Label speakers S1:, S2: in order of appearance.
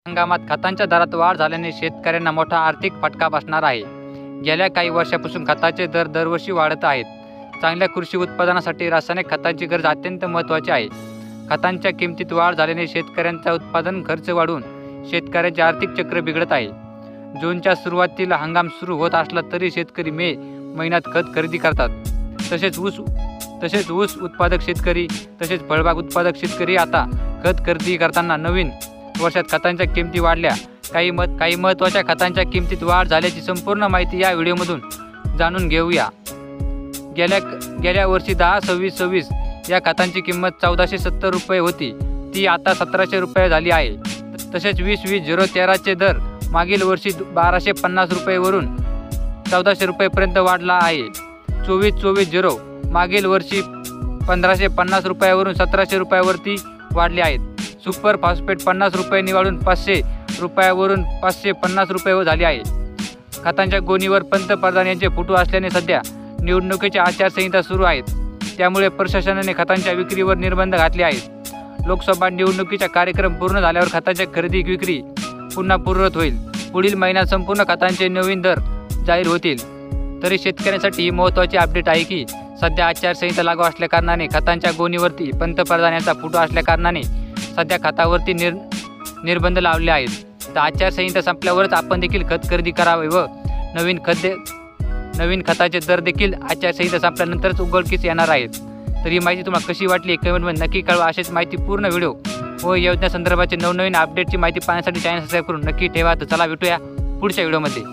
S1: हंगामात खतांच्या दरात वाढ झाल्याने शेतकऱ्यांना मोठा आर्थिक फटका बसणार आहे. गेल्या काही वर्षांपासून खताचे दर दरवर्षी वाढत आहेत. चांगल्या कृषी उत्पादनासाठी रासायनिक खतांची गरज अत्यंत महत्त्वाची आहे. खतांच्या किमतीत वाढ झाल्याने शेतकऱ्यांचा उत्पादन खर्च वाढून शेतकऱ्यांचे आर्थिक चक्र बिघडत आहे. जूनच्या सुरुवातीला हंगाम सुरू होत असला तरी शेतकरी मे महिन्यात खत खरेदी करतात. तसेच ऊस उत्पादक शेतकरी तसेच फळबाग उत्पादक शेतकरी आता खत खरेदी करताना नवीन वर्षात खतांच्या किमती वाढल्या. काही महत्त्वाच्या खतांच्या किमतीत वाढ झाल्याची संपूर्ण माहिती या व्हिडिओमधून जाणून घेऊया. गेल्या वर्षी 10-26-26 या खतांची किंमत 1470 रुपये होती, ती आता 1700 रुपये झाली आहे. तसेच 20-20-013 दर मागील वर्षी 1250 रुपयेवरून 1400 रुपयेपर्यंत वाढला आहे. 24-24-0 मागील वर्षी 1550 रुपयावरून 1700 रुपयावरती वाढले आहेत. सुपर फॉस्फेट 50 रुपयांनी वाढून 500 रुपयावरून 550 रुपये झाले आहे. खतांच्या गोणीवर पंतप्रधान यांचे फोटो असल्याने सध्या निवडणुकीची आचारसंहिता सुरू आहेत, त्यामुळे प्रशासनाने खतांच्या विक्रीवर निर्बंध घातले आहेत. लोकसभा निवडणुकीचा कार्यक्रम पूर्ण झाल्यावर खतांच्या खरेदी विक्री पुन्हा पूर्ववत होईल. पुढील महिन्यात संपूर्ण खतांचे नवीन दर जाहीर होतील. तरी शेतकऱ्यांसाठी ही महत्त्वाची अपडेट आहे की सध्या आचारसंहिता लागू असल्याकारणाने खतांच्या गोणीवरती पंतप्रधान यांचा फोटो असल्याकारणाने सध्या खतावरती निर्बंध लावले आहेत. तर आचारसंहिता संपल्यावरच आपण देखील खत खरेदी करावे व नवीन खताचे दर देखील आचारसंहिता संपल्यानंतरच उघडकीस येणार आहेत. तर ही माहिती तुम्हाला कशी वाटली कमेंटमध्ये नक्की कळवा. अशीच माहिती पूर्ण व्हिडिओ व योजनेसंदर्भाचे नवनवीन अपडेटची माहिती पाहण्यासाठी चॅनल सबस्क्राईब करून नक्की ठेवा. तर चला भेटूया पुढच्या व्हिडिओमध्ये.